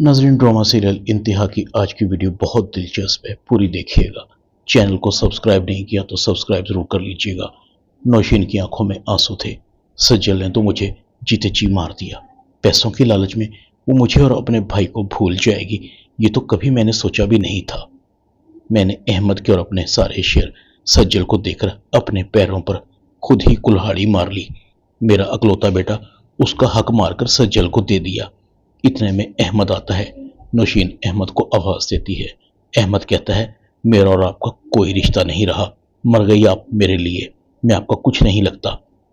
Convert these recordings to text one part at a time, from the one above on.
नाज़रीन, drama serial इंतहा की आज की वीडियो बहुत दिलचस्प है, पूरी देखिएगा। चैनल को सब्सक्राइब नहीं किया तो सब्सक्राइब जरूर कर लीजिएगा। नौशीन की आंखों में आंसू थे। सज्जल ने तो मुझे जीते जी मार दिया। पैसों की लालच में वो मुझे और अपने भाई को भूल जाएगी, ये तो कभी मैंने सोचा भी नहीं था। मैंने अहमद के और अपने सारे शेयर सज्जल को देकर अपने पैरों पर खुद ही कुल्हाड़ी मार ली। मेरा अकलौता बेटा उसका हक मारकर सज्जल को दे दिया। इतने में अहमद आता है। नौशीन अहमद को आवाज देती है। अहमद कहता है, मेरा और आपका कोई रिश्ता नहीं रहा, मर गई आप मेरे लिए, मैं आपका कुछ नहीं लगता।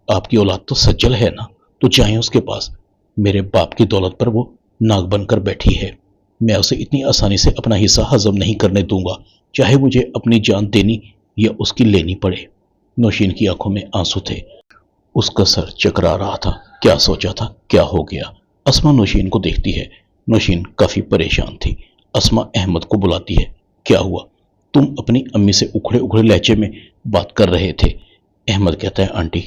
आपकी औलाद तो सज्जल है ना, तो जाएं उसके पास। मेरे बाप की दौलत पर वो नाग बनकर बैठी है, मैं उसे इतनी आसानी से अपना हिस्सा हजम नहीं करने दूंगा, चाहे मुझे अपनी जान देनी या उसकी लेनी पड़े। नौशीन की आंखों में आंसू थे। उसका सर चकरा रहा था। क्या सोचा था, क्या हो गया? अस्मा नौशीन को देखती है। नौशीन काफी परेशान थी। अस्मा अहमद को बुलाती है। क्या हुआ? तुम अपनी अम्मी से उखड़े उखड़े लहजे में बात कर रहे थे। अहमद कहता है, आंटी,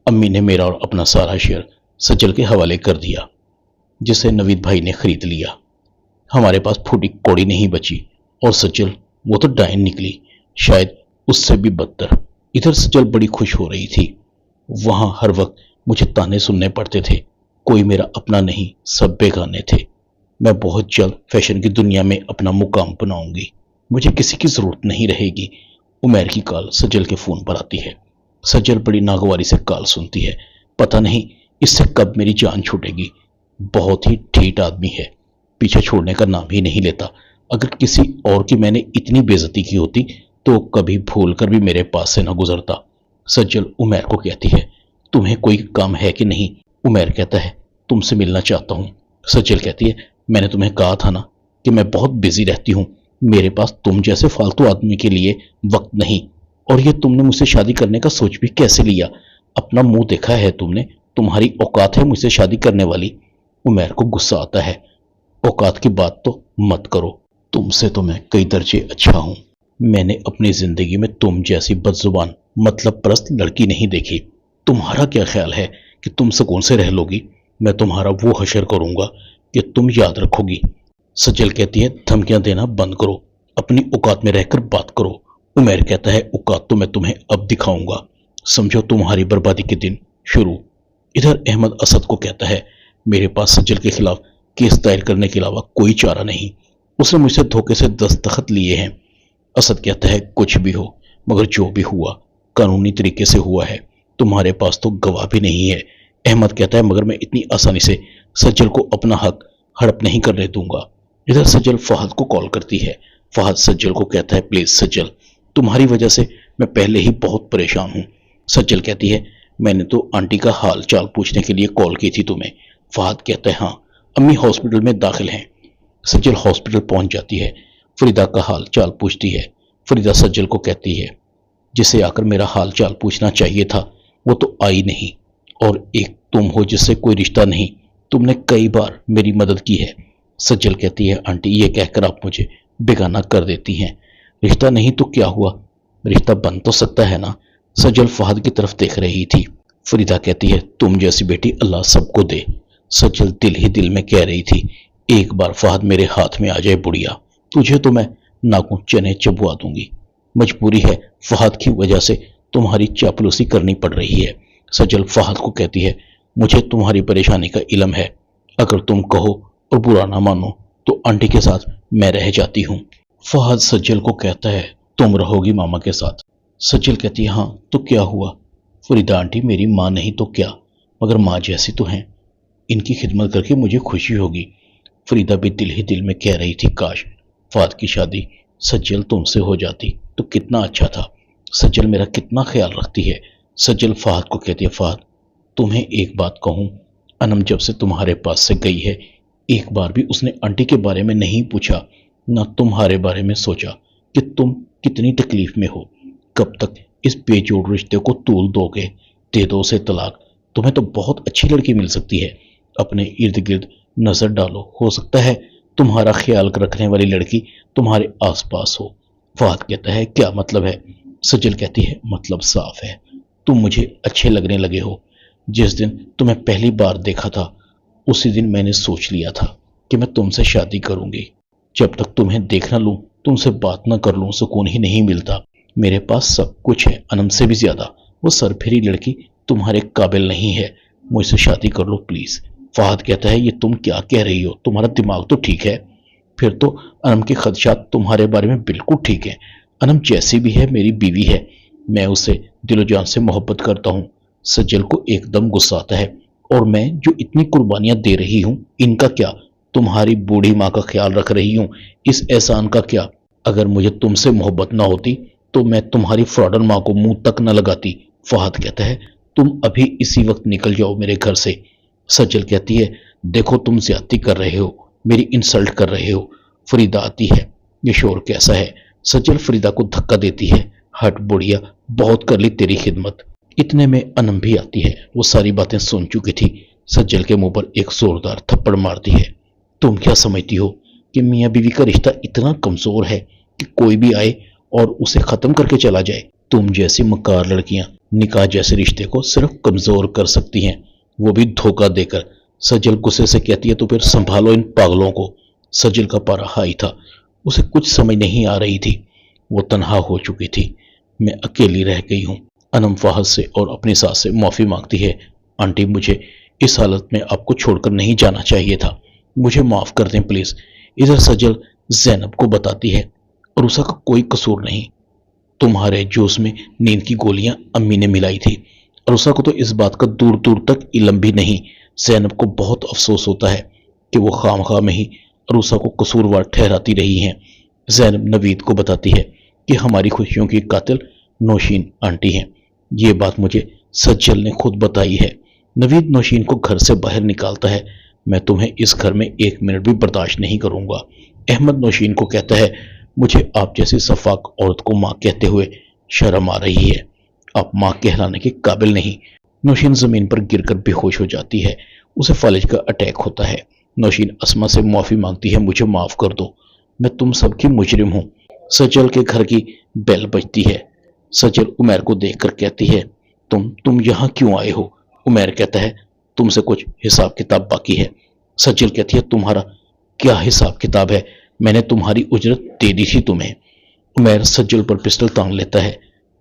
अम्मी ने मेरा और अपना सारा शेयर सज्जल के हवाले कर दिया, जिसे नवीद भाई ने खरीद लिया। हमारे पास फूटी कौड़ी नहीं बची, और सज्जल वो तो डायन निकली, शायद उससे भी बदतर। इधर सज्जल बड़ी खुश हो रही थी। वहां हर वक्त मुझे ताने सुनने पड़ते थे, कोई मेरा अपना नहीं, सब बेगाने थे। मैं बहुत जल्द फैशन की दुनिया में अपना मुकाम बनाऊंगी, मुझे किसी की जरूरत नहीं रहेगी। उमैर की कॉल सज्जल के फोन पर आती है। सज्जल बड़ी नागवारी से कॉल सुनती है। पता नहीं इससे कब मेरी जान छूटेगी। बहुत ही ठीठ आदमी है, पीछे छोड़ने का नाम ही नहीं लेता। अगर किसी और की मैंने इतनी बेइज्जती की होती तो कभी भूल कर भी मेरे पास से न गुजरता। सज्जल उमैर को कहती है, तुम्हें कोई काम है कि नहीं? उमैर कहता है, तुमसे मिलना चाहता हूं। सज्जल कहती है, मैंने तुम्हें कहा था ना कि मैं बहुत बिजी रहती हूं, मेरे पास तुम जैसे फालतू आदमी के लिए वक्त नहीं। और ये तुमने मुझसे शादी करने का सोच भी कैसे लिया? अपना मुंह देखा है तुमने? तुम्हारी औकात है मुझसे शादी करने वाली? उमैर को गुस्सा आता है। औकात की बात तो मत करो, तुमसे तो मैं कई दर्जे अच्छा हूं। मैंने अपनी जिंदगी में तुम जैसी बदजुबान मतलब परस्त लड़की नहीं देखी। तुम्हारा क्या ख्याल है कि तुम सुकून से रह लोगी? मैं तुम्हारा वो हशर करूंगा कि तुम याद रखोगी। सज्जल कहती है, धमकियां देना बंद करो, अपनी औकात में रहकर बात करो। उमैर कहता है, औकात तो मैं तुम्हें अब दिखाऊंगा, समझो तुम्हारी बर्बादी के दिन शुरू। इधर अहमद असद को कहता है, मेरे पास सज्जल के खिलाफ केस दायर करने के अलावा कोई चारा नहीं, उसने मुझसे धोखे से दस्तखत लिए हैं। असद कहता है, कुछ भी हो, मगर जो भी हुआ कानूनी तरीके से हुआ है, तुम्हारे पास तो गवाह भी नहीं है। अहमद कहता है, मगर मैं इतनी आसानी से सज्जल को अपना हक हड़प नहीं करने दूंगा। इधर सज्जल फहद को कॉल करती है। फहद सज्जल को कहता है, प्लीज सज्जल, तुम्हारी वजह से मैं पहले ही बहुत परेशान हूं। सज्जल कहती है, मैंने तो आंटी का हाल चाल पूछने के लिए कॉल की थी तुम्हें। फहद कहता है, हाँ, अम्मी हॉस्पिटल में दाखिल हैं। सज्जल हॉस्पिटल पहुंच जाती है। फरीदा का हाल चाल पूछती है। फरीदा सज्जल को कहती है, जिसे आकर मेरा हाल चाल पूछना चाहिए था वो तो आई नहीं, और एक तुम हो जिससे कोई रिश्ता नहीं, तुमने कई बार मेरी मदद की है। सज्जल कहती है, आंटी, ये कहकर आप मुझे बेगाना कर देती हैं। रिश्ता नहीं तो क्या हुआ, रिश्ता बन तो सकता है ना। सज्जल फहद की तरफ देख रही थी। फरीदा कहती है, तुम जैसी बेटी अल्लाह सबको दे। सज्जल दिल ही दिल में कह रही थी, एक बार फहद मेरे हाथ में आ जाए बुढ़िया, तुझे तो मैं नाखून चने चबवा दूंगी। मजबूरी है, फहद की वजह से तुम्हारी चापलूसी करनी पड़ रही है। सज्जल फहद को कहती है, मुझे तुम्हारी परेशानी का इल्म है, अगर तुम कहो और बुरा ना मानो तो आंटी के साथ मैं रह जाती हूँ। फहद सज्जल को कहता है, तुम रहोगी मामा के साथ? सज्जल कहती है, हाँ, तो क्या हुआ? फरीदा आंटी मेरी माँ नहीं तो क्या, मगर माँ जैसी तो हैं, इनकी खिदमत करके मुझे खुशी होगी। फरीदा भी दिल ही दिल में कह रही थी, काश फहद की शादी सज्जल तुमसे हो जाती तो कितना अच्छा था, सज्जल मेरा कितना ख्याल रखती है। सज्जल फहद को कहती है, फहद तुम्हें एक बात कहूं, अनम जब से तुम्हारे पास से गई है, एक बार भी उसने आंटी के बारे में नहीं पूछा, ना तुम्हारे बारे में सोचा कि तुम कितनी तकलीफ में हो। कब तक इस बेजोड़ रिश्ते को तूल दोगे? दे दो उसे तलाक, तुम्हें तो बहुत अच्छी लड़की मिल सकती है। अपने इर्द गिर्द नजर डालो, हो सकता है तुम्हारा ख्याल रखने वाली लड़की तुम्हारे आसपास हो। फहद कहता है, क्या मतलब है? सज्जल कहती है, मतलब साफ है, तुम मुझे अच्छे लगने लगे हो। जिस दिन तुम्हें पहली बार देखा था उसी दिन मैंने सोच लिया था کہ میں تم سے شادی کروں گی۔ جب تک تمہیں دیکھ نہ لوں، تم سے بات نہ کر لوں، سکون ہی نہیں ملتا۔ میرے پاس سب کچھ ہے، انم سے بھی زیادہ۔ وہ سرپھری لڑکی تمہارے قابل نہیں ہے، مجھ سے شادی کر لو پلیز۔ فہد کہتا ہے یہ تم کیا کہہ رہی ہو، تمہارا دماغ تو ٹھیک ہے؟ پھر تو انم کے خدشات تمہارے بارے میں بالکل ٹھیک ہیں۔ انم جیسی بھی ہے میری بیوی ہے، میں اسے دل و جان سے محبت کرتا ہوں۔ سجل کو ایک دم غصہ آتا ہے، اور میں جو اتنی قربانیاں دے رہی ہوں ان کا کیا؟ تمہاری بوڑھی ماں کا خیال رکھ رہی ہوں، اس احسان کا کیا؟ اگر مجھے تم سے محبت نہ ہوتی تو میں تمہاری فراڈن ماں کو منہ تک نہ لگاتی۔ فہد کہتا ہے تم ابھی اسی وقت نکل جاؤ میرے گھر سے۔ سجل کہتی ہے دیکھو تم زیادتی کر رہے ہو، میری انسلٹ کر رہے ہو۔ فریدہ آتی ہے، یہ شور کیسا ہے؟ سجل فریدہ کو دھکا دیتی ہے، ہٹ بڑھیا، بہت کر لی تیری خدمت۔ اتنے میں انم بھی آتی ہے، وہ ساری باتیں سن چکی تھی۔ سجل کے منہ پر ایک زوردار تھپڑ مارتی ہے۔ تم کیا سمجھتی ہو کہ میاں بیوی کا رشتہ اتنا کمزور ہے کہ کوئی بھی آئے اور اسے ختم کر کے چلا جائے؟ تم جیسی مکار لڑکیاں نکاح جیسے رشتے کو صرف کمزور کر سکتی ہیں، وہ بھی دھوکہ دے کر۔ سجل غصے سے کہتی ہے تو پھر سنبھالو ان پاگلوں کو۔ سجل کا پارا ہائی تھا، اسے کچھ سمجھ نہیں آ رہی تھی، وہ تنہا ہو چکی تھی۔ میں اکیلی رہ گئی ہوں۔ انم فہد سے اور اپنی ساس سے معافی مانگتی ہے۔ آنٹی مجھے اس حالت میں آپ کو چھوڑ کر نہیں جانا چاہیے تھا، مجھے معاف کر دیں پلیز۔ ادھر سجل زینب کو بتاتی ہے عروسہ کا کوئی قصور نہیں، تمہارے جوس میں نیند کی گولیاں امی نے ملائی تھی۔ عروسہ کو تو اس بات کا دور دور تک علم بھی نہیں۔ زینب کو بہت افسوس ہوتا ہے کہ وہ خواہ میں ہی عروسہ کو قصوروار ٹھہراتی رہی ہیں۔ زینب نوید کو بتاتی ہے کہ ہماری خوشیوں کی قاتل نوشین آنٹی ہیں، یہ بات مجھے سجل نے خود بتائی ہے۔ نوید نوشین کو گھر سے باہر نکالتا ہے، میں تمہیں اس گھر میں ایک منٹ بھی برداشت نہیں کروں گا۔ احمد نوشین کو کہتا ہے مجھے آپ جیسی صفاق عورت کو ماں کہتے ہوئے شرم آ رہی ہے، آپ ماں کہلانے کے قابل نہیں۔ نوشین زمین پر گر کر بے ہوش ہو جاتی ہے، اسے فالج کا اٹیک ہوتا ہے۔ نوشین اسما سے معافی مانگتی ہے، مجھے معاف کر دو، میں تم سب کی مجرم ہوں۔ سجل کے گھر کی بیل بجتی ہے۔ سجل عمیر کو دیکھ کر کہتی ہے تم یہاں کیوں آئے ہو؟ عمیر کہتا ہے تم سے کچھ حساب کتاب باقی ہے۔ سجل کہتی ہے تمہارا کیا حساب کتاب ہے؟ میں نے تمہاری اجرت دے دی تھی تمہیں۔ عمیر سجل پر پسٹل تان لیتا ہے،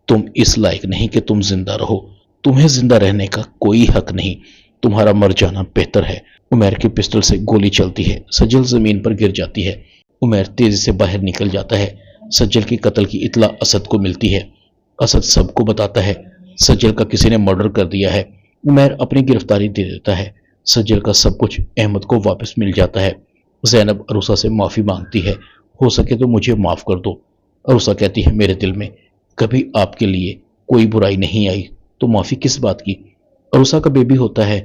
تم اس لائق نہیں کہ تم زندہ رہو، تمہیں زندہ رہنے کا کوئی حق نہیں، تمہارا مر جانا بہتر ہے۔ عمیر کی پسٹل سے گولی چلتی ہے، سجل زمین پر گر جاتی ہے۔ عمیر تیزی سے باہر نکل جاتا ہے۔ سجل کی قتل کی اطلاع اسد کو ملتی ہے، اسد سب کو بتاتا ہے سجل کا کسی نے مرڈر کر دیا ہے۔ عمیر اپنی گرفتاری دے دیتا ہے، سجل کا سب کچھ احمد کو واپس مل جاتا ہے۔ زینب عروسہ سے معافی مانگتی ہے، ہو سکے تو مجھے معاف کر دو۔ عروسہ کہتی ہے میرے دل میں کبھی آپ کے لیے کوئی برائی نہیں آئی، تو معافی کس بات کی؟ عروسہ کا بیبی ہوتا ہے،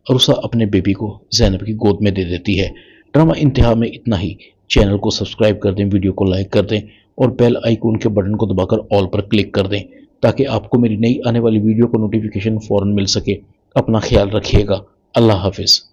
عروسہ اپنے بیبی کو زینب کی گود میں دے دیتی ہے۔ ڈرامہ انتہا میں اتنا ہی۔ چینل کو سبسکرائب کر دیں، ویڈیو کو لائک کر دیں اور بیل آئیکن کے بٹن کو دبا کر آل پر کلک کر دیں تاکہ آپ کو میری نئی آنے والی ویڈیو کو نوٹیفیکیشن فوراً مل سکے۔ اپنا خیال رکھیے گا، اللہ حافظ۔